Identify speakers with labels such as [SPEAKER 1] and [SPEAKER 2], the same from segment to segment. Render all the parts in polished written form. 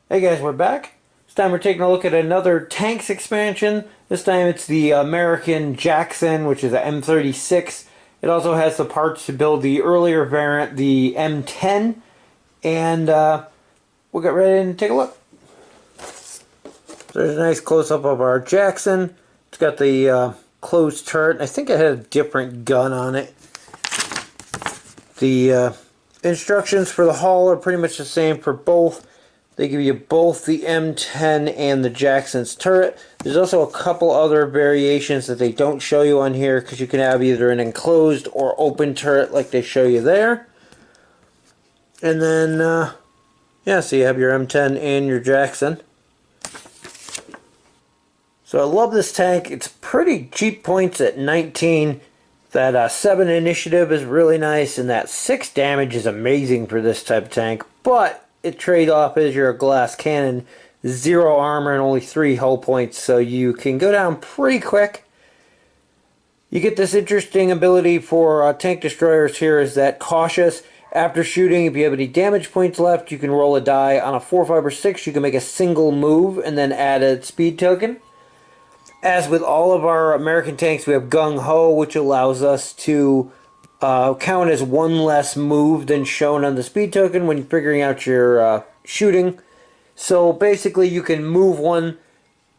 [SPEAKER 1] Hey guys, we're back. This time we're taking a look at another tanks expansion. This time it's the American Jackson, which is a M36. It also has the parts to build the earlier variant, the M10, and we'll get ready and take a look. So there's a nice close-up of our Jackson. It's got the closed turret. I think it had a different gun on it. The instructions for the hull are pretty much the same for both. They give you both the M10 and the Jackson's turret. There's also a couple other variations that they don't show you on here because you can have either an enclosed or open turret like they show you there. And then, yeah, so you have your M10 and your Jackson. So I love this tank. It's pretty cheap points at 19. That 7 initiative is really nice, and that 6 damage is amazing for this type of tank. But it trade-off is you're a glass cannon, 0 armor, and only 3 hull points, so you can go down pretty quick. You get this interesting ability for tank destroyers here is that cautious. After shooting, if you have any damage points left, you can roll a die. On a 4, 5, or 6, you can make a single move and then add a speed token. As with all of our American tanks, we have Gung Ho, which allows us to count as 1 less move than shown on the speed token when figuring out your shooting. So basically, you can move 1,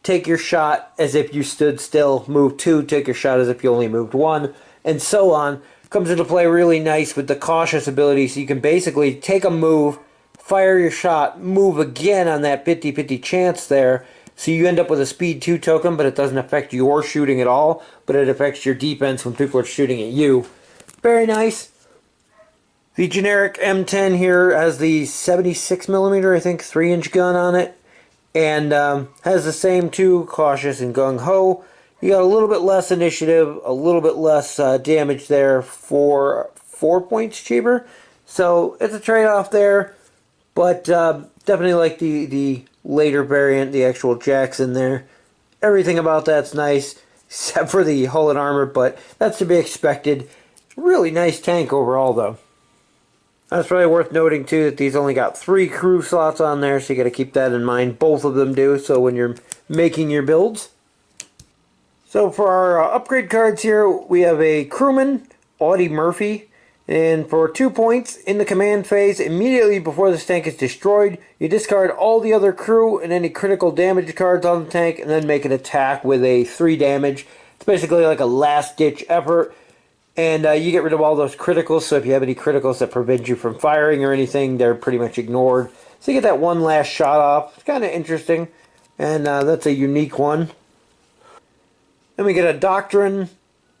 [SPEAKER 1] take your shot as if you stood still, move 2, take your shot as if you only moved 1, and so on. Comes into play really nice with the cautious ability, so you can basically take a move, fire your shot, move again on that 50-50 chance there. So you end up with a speed 2 token, but it doesn't affect your shooting at all, but it affects your defense when people are shooting at you. Very nice. The generic M10 here has the 76mm, I think, 3-inch gun on it, and has the same 2, cautious and gung ho. You got a little bit less initiative, a little bit less damage there for 4 points cheaper. So it's a trade-off there, but definitely like the later variant, the actual Jackson there. Everything about that's nice, except for the hull and armor, but that's to be expected. Really nice tank overall, though. That's probably worth noting, too, that these only got 3 crew slots on there, so you got to keep that in mind. Both of them do, so when you're making your builds. So for our upgrade cards here, we have a crewman, Audie Murphy. And for 2 points, in the command phase, immediately before this tank is destroyed, you discard all the other crew and any critical damage cards on the tank, and then make an attack with a 3 damage. It's basically like a last-ditch effort, and you get rid of all those criticals, so if you have any criticals that prevent you from firing or anything, they're pretty much ignored. So you get that one last shot off. It's kind of interesting, and that's a unique one. Then we get a Doctrine,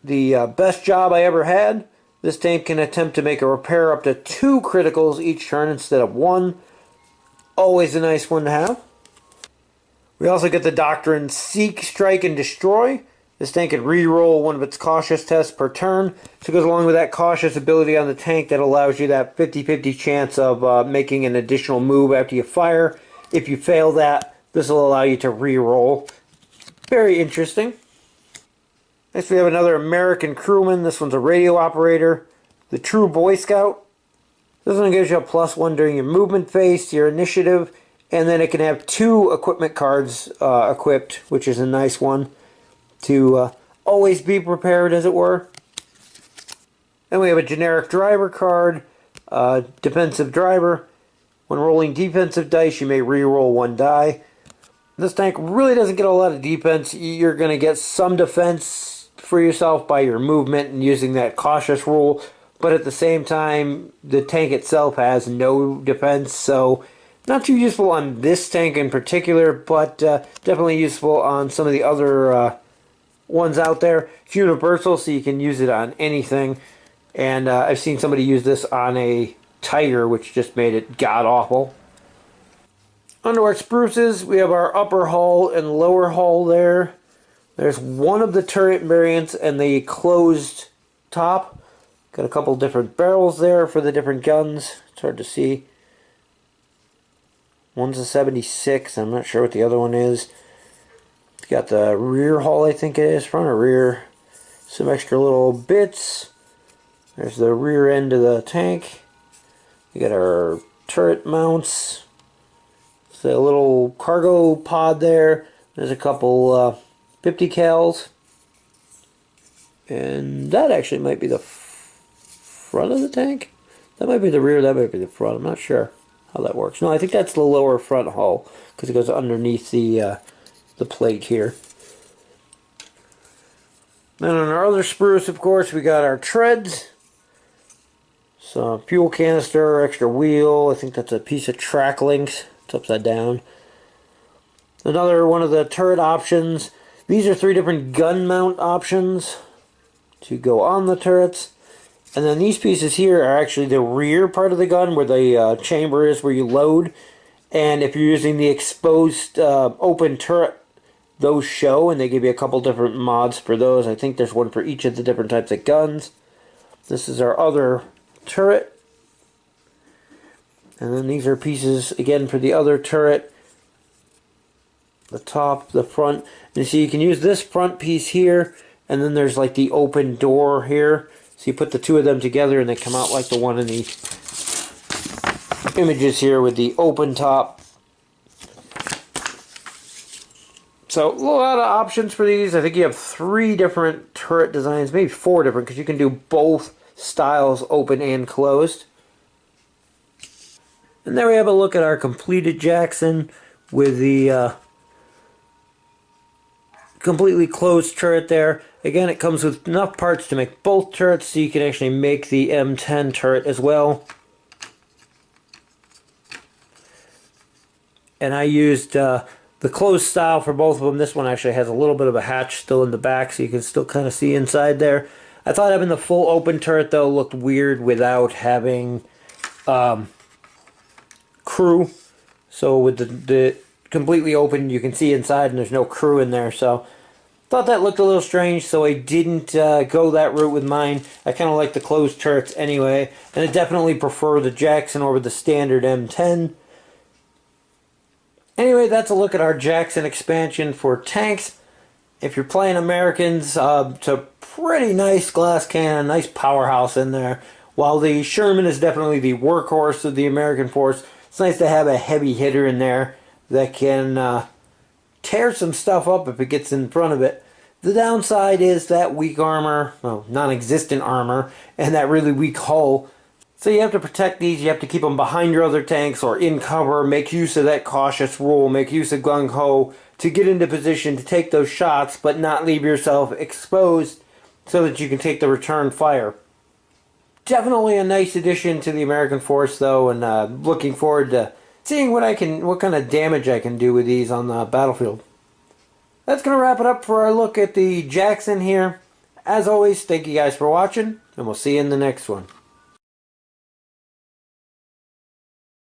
[SPEAKER 1] the best job I ever had. This tank can attempt to make a repair up to 2 criticals each turn instead of 1. Always a nice one to have. We also get the Doctrine Seek, Strike, and Destroy. This tank can re-roll one of its cautious tests per turn. So it goes along with that cautious ability on the tank that allows you that 50-50 chance of making an additional move after you fire. If you fail that, this will allow you to re-roll. Very interesting. Next we have another American crewman. This one's a radio operator. The True Boy Scout. This one gives you a +1 during your movement phase to your initiative. And then it can have 2 equipment cards equipped, which is a nice one to always be prepared, as it were. Then we have a generic driver card. Defensive driver. When rolling defensive dice, you may re-roll 1 die. This tank really doesn't get a lot of defense. You're going to get some defense for yourself by your movement and using that cautious rule, but at the same time the tank itself has no defense, so not too useful on this tank in particular, but definitely useful on some of the other ones out there. It's universal, so you can use it on anything, and I've seen somebody use this on a Tiger, which just made it god-awful. Under our spruces, we have our upper hull and lower hull there. There's one of the turret variants and the closed top. Got a couple different barrels there for the different guns. It's hard to see. One's a 76. I'm not sure what the other one is. It's got the rear hull, I think it is. Front or rear. Some extra little bits. There's the rear end of the tank. We got our turret mounts. So a little cargo pod there. There's a couple 50 cals. And that actually might be the front of the tank. That might be the rear, that might be the front. I'm not sure how that works. No, I think that's the lower front hull because it goes underneath the plate here. Then on our other spruce, of course, we got our treads. Some fuel canister, extra wheel. I think that's a piece of track links. It's upside down. Another one of the turret options. These are 3 different gun mount options to go on the turrets. And then these pieces here are actually the rear part of the gun where the chamber is where you load. And if you're using the exposed open turret, those show, and they give you a couple different mods for those. I think there's one for each of the different types of guns. This is our other turret. And then these are pieces, again, for the other turret. The top, the front. And so you can use this front piece here, and then there's like the open door here. So you put the 2 of them together and they come out like the one in the images here with the open top. So a lot of options for these. I think you have 3 different turret designs, maybe 4 different, because you can do both styles, open and closed. And there we have a look at our completed Jackson with the completely closed turret there. Again, it comes with enough parts to make both turrets, so you can actually make the M10 turret as well. And I used the closed style for both of them. This one actually has a little bit of a hatch still in the back, so you can still kind of see inside there. I thought having the full open turret, though, looked weird without having crew. So with the completely open, you can see inside and there's no crew in there. So thought that looked a little strange, so I didn't go that route with mine. I kind of like the closed turrets anyway, and I definitely prefer the Jackson over the standard M10. Anyway, that's a look at our Jackson expansion for tanks. If you're playing Americans, it's a pretty nice glass cannon, nice powerhouse in there. While the Sherman is definitely the workhorse of the American force, it's nice to have a heavy hitter in there that can tear some stuff up if it gets in front of it. The downside is that weak armor, well, non-existent armor, and that really weak hull. So you have to protect these, you have to keep them behind your other tanks or in cover, make use of that cautious rule, make use of gung-ho to get into position to take those shots, but not leave yourself exposed so that you can take the return fire. Definitely a nice addition to the American force, though, and looking forward to seeing what kind of damage I can do with these on the battlefield. That's going to wrap it up for our look at the Jackson here. As always, thank you guys for watching, and we'll see you in the next one.